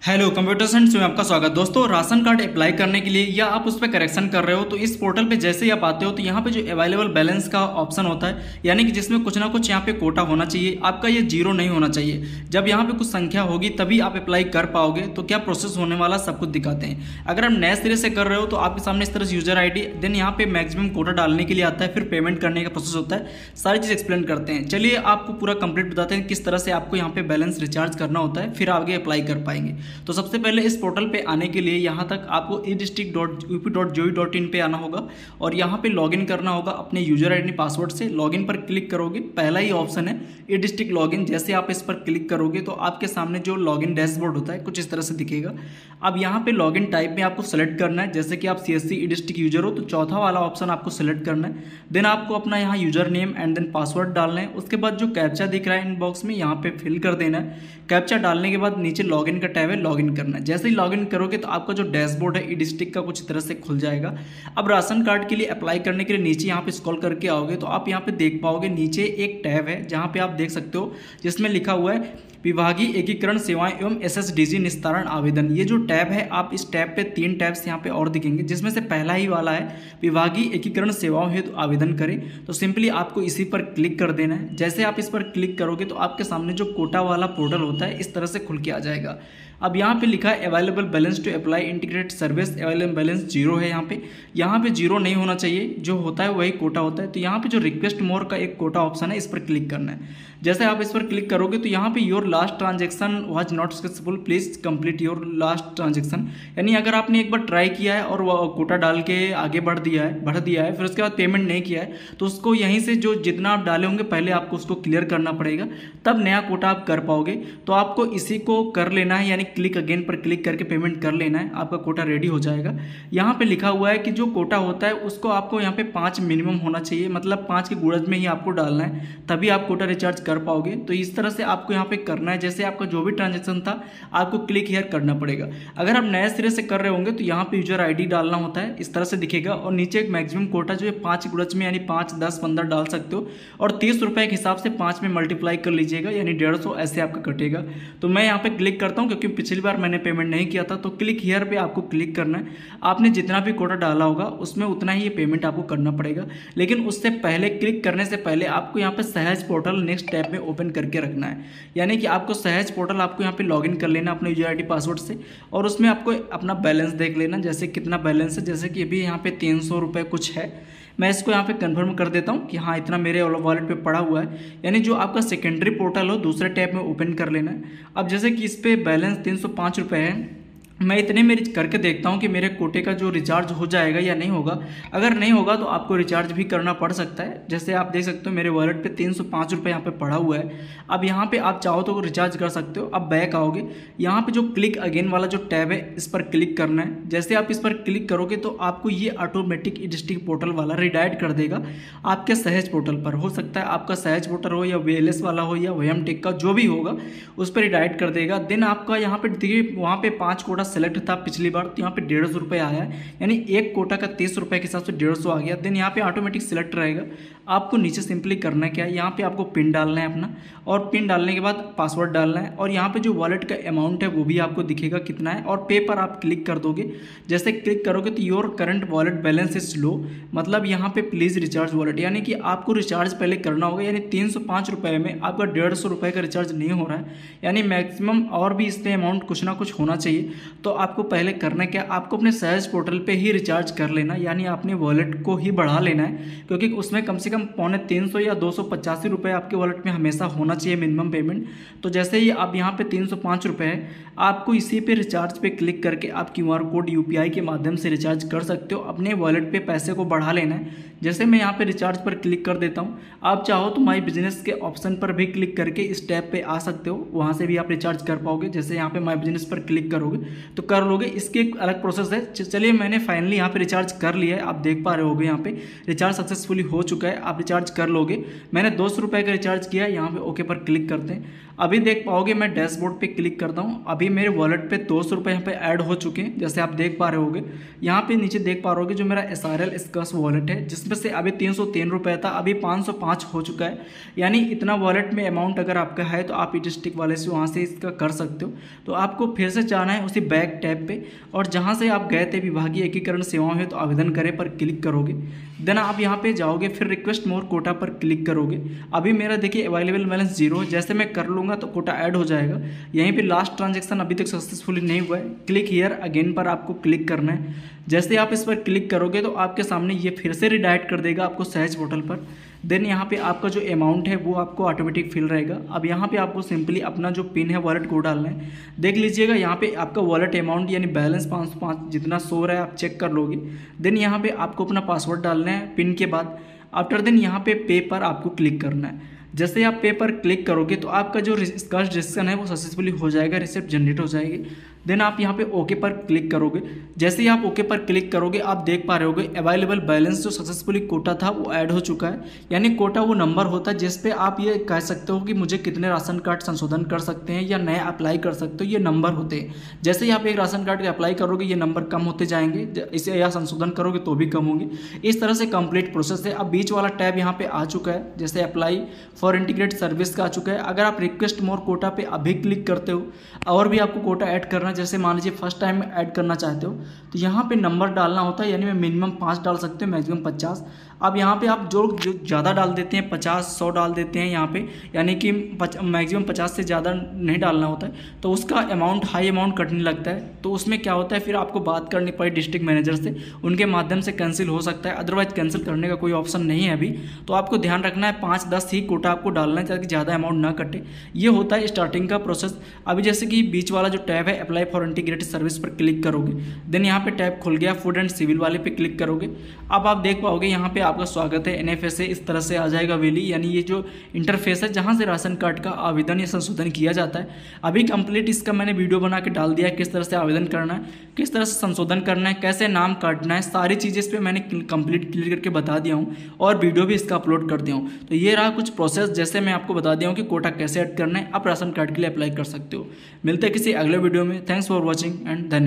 Hello computer science में आपका स्वागत। दोस्तों, राशन कार्ड अप्लाई करने के लिए या आप उस पर करेक्शन कर रहे हो तो इस पोर्टल पे जैसे ही आप आते हो तो यहाँ पे जो अवेलेबल बैलेंस का ऑप्शन होता है, यानी कि जिसमें कुछ ना कुछ यहाँ पे कोटा होना चाहिए, आपका ये जीरो नहीं होना चाहिए। जब यहाँ पे कुछ संख्या होगी तभी आप अप्लाई कर पाओगे। तो क्या प्रोसेस होने वाला सब कुछ दिखाते हैं। अगर आप नए सिरे से कर रहे हो तो आपके सामने इस तरह से यूजर ID, देन यहाँ पे मैक्सिमम कोटा डालने के लिए आता है, फिर पेमेंट करने का प्रोसेस होता है। सारी चीज़ एक्सप्लेन करते हैं। चलिए आपको पूरा कंप्लीट बताते हैं किस तरह से आपको यहाँ पे बैलेंस रिचार्ज करना होता है, फिर आगे अप्लाई कर पाएंगे। तो सबसे पहले इस पोर्टल पे आने के लिए यहाँ तक आपको edistrict.up.gov.in पे आना होगा और यहाँ पे लॉगिन करना होगा अपने यूजर ID पासवर्ड से। लॉगिन पर क्लिक करोगे, पहला ही ऑप्शन है edistrict लॉगिन। जैसे आप इस पर क्लिक करोगे तो आपके सामने जो लॉगिन डैशबोर्ड होता है कुछ इस तरह से दिखेगा। अब यहाँ पे लॉगिन टाइप में आपको सेलेक्ट करना है। जैसे कि आप CSC edistrict यूजर हो तो चौथा वाला ऑप्शन आपको सेलेक्ट करना है। देन आपको अपना यहाँ user name and then password डालना है। उसके बाद जो कैप्चा दिख रहा है इनबॉक्स में यहाँ पे फिल कर देना है। कैप्चा डालने के बाद नीचे लॉगिन का टैब है, लॉगिन करना है। जैसे ही लॉगिन करोगे तो आपका जो डैशबोर्ड है edistrict का कुछ तरह से खुल जाएगा। अब राशन कार्ड के लिए अप्लाई करने के लिए नीचे यहाँ पे स्क्रॉल करके आओगे तो आप यहाँ पे देख पाओगे नीचे एक टैब है जहाँ पे आप देख सकते हो जिसमें लिखा हुआ है विभागीय एकीकरण सेवाएं एवं SSDG निस्तारण आवेदन। ये जो टैब है, आप इस टैब पे 3 टैब्स यहाँ पे और दिखेंगे, जिसमें से पहला ही वाला है विभागीय एकीकरण सेवाओं हेतु आवेदन करें। तो सिंपली आपको इसी पर क्लिक कर देना है। जैसे आप इस पर क्लिक करोगे तो आपके सामने जो कोटा वाला पोर्टल होता है इस तरह से खुल के आ जाएगा। अब यहाँ पे लिखा है available balance to apply integrated service, available balance zero है। यहाँ पे जीरो नहीं होना चाहिए, जो होता है वही कोटा होता है। तो यहाँ पे जो रिक्वेस्ट मोर का एक कोटा ऑप्शन है, इस पर क्लिक करना है। जैसे आप इस पर क्लिक करोगे तो यहाँ पे your last transaction was not successful, please complete your last transaction. यानी अगर आपने एक बार ट्राई किया है और वो कोटा डाल के आगे बढ़ दिया है, फिर उसके बाद पेमेंट नहीं किया है, तो उसको यहीं से जो जितना आप डाले होंगे पहले आपको उसको क्लियर करना पड़ेगा, तब नया कोटा आप कर पाओगे। तो आपको इसी को कर लेना है, यानी क्लिक अगेन पर क्लिक करके पेमेंट कर लेना है, आपका कोटा रेडी हो जाएगा। यहाँ पे लिखा हुआ है कि जो कोटा होता है उसको आपको यहाँ पे 5 मिनिमम होना चाहिए, मतलब 5 के गुणज में ही आपको डालना है, तभी आप कोटा रिचार्ज कर पाओगे। तो इस तरह से आपको यहाँ पे करना है। जैसे आपका जो भी ट्रांजेक्शन था आपको क्लिक हियर करना पड़ेगा। अगर आप नए सिरे से कर रहे होंगे तो यहाँ पे यूजर ID डालना होता है, इस तरह से दिखेगा और नीचे एक मैक्सिमम कोटा जो है 5 गुणज में, यानी 5, 10, 15 डाल सकते हो और 30 रुपये के हिसाब से 5 में मल्टीप्लाई कर लीजिएगा, यानी 150 ऐसे आपका कटेगा। तो मैं यहाँ पे क्लिक करता हूँ क्योंकि पिछली बार मैंने पेमेंट नहीं किया था। तो क्लिक हियर पे आपको क्लिक करना है। आपने जितना भी कोटा डाला होगा उसमें उतना ही ये पेमेंट आपको करना पड़ेगा। लेकिन उससे पहले, क्लिक करने से पहले आपको यहाँ पे सहज पोर्टल नेक्स्ट टैब में ओपन करके रखना है। यानी कि आपको सहज पोर्टल आपको यहाँ पे लॉगिन कर लेना अपने यूजर ID पासवर्ड से और उसमें आपको अपना बैलेंस देख लेना, जैसे कितना बैलेंस है। जैसे कि अभी यहाँ पे 300 रुपये कुछ है। मैं इसको यहाँ पे कंफर्म कर देता हूँ कि हाँ इतना मेरे वॉलेट पे पड़ा हुआ है। यानी जो आपका सेकेंडरी पोर्टल हो दूसरे टैब में ओपन कर लेना है। अब जैसे कि इस पर बैलेंस 305 रुपये है, मैं इतने में करके देखता हूँ कि मेरे कोटे का जो रिचार्ज हो जाएगा या नहीं होगा। अगर नहीं होगा तो आपको रिचार्ज भी करना पड़ सकता है। जैसे आप देख सकते हो मेरे वॉलेट पे 305 रुपये यहाँ पे पड़ा हुआ है। अब यहाँ पे आप चाहो तो रिचार्ज कर सकते हो। अब बैक आओगे, यहाँ पे जो क्लिक अगेन वाला जो टैब है इस पर क्लिक करना है। जैसे आप इस पर क्लिक करोगे तो आपको ये ऑटोमेटिक edistrict पोर्टल वाला रिडायरेक्ट कर देगा आपके सहज पोर्टल पर। हो सकता है आपका सहज पोर्टल हो या VLS वाला हो या VMTech का, जो भी होगा उस पर रिडायरेक्ट कर देगा। देन आपका यहाँ पे देखिए वहाँ पे 5 कोटा सेलेक्ट था पिछली बार, तो यहाँ पे 150 रुपये आया है, यानी एक कोटा का 30 रुपये के हिसाब से 150 आ गया। देन यहाँ पे ऑटोमेटिक सिलेक्ट रहेगा। आपको नीचे सिंपली करना क्या है, यहाँ पे आपको पिन डालना है अपना, और पिन डालने के बाद पासवर्ड डालना है और यहाँ पे जो वॉलेट का अमाउंट है वो भी आपको दिखेगा कितना है, और पे पर आप क्लिक कर दोगे। जैसे क्लिक करोगे तो your current wallet balance is low, मतलब यहाँ पे प्लीज़ रिचार्ज वॉलेट, यानी कि आपको रिचार्ज पहले करना होगा। यानी 305 रुपये में आपका 150 रुपये का रिचार्ज नहीं हो रहा है, यानी मैक्सिमम और भी इसमें अमाउंट कुछ ना कुछ होना चाहिए। तो आपको पहले करना क्या, आपको अपने सहज पोर्टल पे ही रिचार्ज कर लेना, यानी अपने वॉलेट को ही बढ़ा लेना है, क्योंकि उसमें कम से कम 350 या 285 रुपये आपके वॉलेट में हमेशा होना चाहिए मिनिमम पेमेंट। तो जैसे ही आप यहाँ पे 305 रुपये है, आपको इसी पे रिचार्ज पे क्लिक करके आप QR कोड UPI के माध्यम से रिचार्ज कर सकते हो। अपने वॉलेट पे पैसे को बढ़ा लेना है। जैसे मैं यहाँ पे रिचार्ज पर क्लिक कर देता हूँ। आप चाहो तो माई बिजनेस के ऑप्शन पर भी क्लिक करके इस टैब पे आ सकते हो, वहाँ से भी आप रिचार्ज कर पाओगे। जैसे यहाँ पे माई बिजनेस पर क्लिक करोगे तो कर लोगे, इसके एक अलग प्रोसेस है। चलिए मैंने फाइनली यहाँ पे रिचार्ज कर लिया है, आप देख पा रहे होगे यहाँ पे रिचार्ज सक्सेसफुली हो चुका है। आप रिचार्ज कर लोगे। मैंने 200 रुपये का रिचार्ज किया, यहाँ पे ओके पर क्लिक करते हैं। अभी देख पाओगे मैं डैशबोर्ड पे क्लिक करता हूँ, अभी मेरे वॉलेट पे 200 रुपये यहाँ पे ऐड हो चुके हैं, जैसे आप देख पा रहे होगे। यहाँ पे नीचे देख पा रहे होगे जो मेरा SRL स्कस वॉलेट है, जिसमें से अभी 303 रुपये था, अभी 505 हो चुका है। यानी इतना वॉलेट में अमाउंट अगर आपका है तो आप डिस्ट्रिक्ट वाले से वहाँ से इसका कर सकते हो। तो आपको फिर से जाना है उसी बैक टैब पे, और जहाँ से आप गए थे विभागीय एकीकरण सेवाओं में तो आवेदन करें पर क्लिक करोगे। देन आप यहाँ पे जाओगे, फिर रिक्वेस्ट मोर कोटा पर क्लिक करोगे। अभी मेरा देखिए अवेलेबल बैलेंस 0 है, जैसे मैं कर लूँगा तो कोटा ऐड हो जाएगा। यहीं पे लास्ट ट्रांजैक्शन अभी तक सक्सेसफुली नहीं हुआ है, क्लिक हियर अगेन पर आपको क्लिक करना है। जैसे आप इस पर क्लिक करोगे तो आपके सामने ये फिर से रिडायरेक्ट कर देगा आपको सहज पोर्टल पर। देन यहाँ पे आपका जो अमाउंट है वो आपको ऑटोमेटिक फिल रहेगा। अब यहाँ पे आपको सिंपली अपना जो पिन है वॉलेट को डालना है। देख लीजिएगा यहाँ पे आपका वॉलेट अमाउंट यानी बैलेंस 505 जितना शो रहा है, आप चेक कर लोगे। देन यहाँ पे आपको अपना पासवर्ड डालना है पिन के बाद। आफ्टर देन यहाँ पे पर आपको क्लिक करना है। जैसे आप पे पर क्लिक करोगे तो आपका जो स्कस रजिस्ट्रेशन है वो सक्सेसफुली हो जाएगा, रिसिप्ट जनरेट हो जाएगी। देन आप यहाँ पे ओके पर क्लिक करोगे। जैसे ही आप ओके पर क्लिक करोगे आप देख पा रहे होगे अवेलेबल बैलेंस जो सक्सेसफुली कोटा था वो ऐड हो चुका है। यानी कोटा वो नंबर होता है जिस पे आप ये कह सकते हो कि मुझे कितने राशन कार्ड संशोधन कर सकते हैं या नए अप्लाई कर सकते हो, ये नंबर होते हैं। जैसे ही आप एक राशन कार्ड के अप्लाई करोगे ये नंबर कम होते जाएंगे, इसे या संशोधन करोगे तो भी कम होंगे। इस तरह से कंप्लीट प्रोसेस है। अब बीच वाला टैब यहाँ पे आ चुका है, जैसे अप्लाई फॉर इंटीग्रेटेड सर्विस का आ चुका है। अगर आप रिक्वेस्ट मोर कोटा पे अभी क्लिक करते हो और भी आपको कोटा ऐड करना, जैसे मान लीजिए फर्स्ट टाइम ऐड करना चाहते हो तो यहाँ पे नंबर डालना होता है। यानी मैं मिनिमम 5 डाल सकते हो, मैक्सिमम 50। अब यहाँ पे आप जो ज़्यादा डाल देते हैं 50 100 डाल देते हैं यहाँ पे, यानी कि मैक्सिमम 50 से ज़्यादा नहीं डालना होता है तो उसका अमाउंट हाई अमाउंट कटने लगता है। तो उसमें क्या होता है फिर आपको बात करनी पड़ी डिस्ट्रिक्ट मैनेजर से, उनके माध्यम से कैंसिल हो सकता है, अदरवाइज कैंसिल करने का कोई ऑप्शन नहीं है अभी। तो आपको ध्यान रखना है 5-10 ही कोटा आपको डालना है ताकि ज़्यादा अमाउंट ना कटे। ये होता है स्टार्टिंग का प्रोसेस। अभी जैसे कि बीच वाला जो टैब है अप्लाई फॉर इंटीग्रेटेड सर्विस पर क्लिक करोगे। देन यहाँ पे टैब खुल गया, फूड एंड सिविल वाले पे क्लिक करोगे। अब आप देख पाओगे यहाँ पे आपका स्वागत है NFS से, इस तरह से आ जाएगा वेली, यानी ये जो इंटरफेस है जहाँ से राशन कार्ड का आवेदन या संशोधन किया जाता है। अभी कंप्लीट इसका मैंने वीडियो बना के डाल दिया है, किस तरह से आवेदन करना है, किस तरह से संशोधन करना है, कैसे नाम काटना है, सारी चीज़ें इस पर मैंने कंप्लीट क्लियर करके बता दिया हूँ और वीडियो भी इसका अपलोड कर दिया हूँ। तो ये रहा कुछ प्रोसेस, जैसे मैं आपको बता दिया हूँ कि कोटा कैसे ऐड करना है, आप राशन कार्ड के लिए अप्लाई कर सकते हो। मिलते हैं किसी अगले वीडियो में। थैंक्स फॉर वॉचिंग एंड धन्यवाद।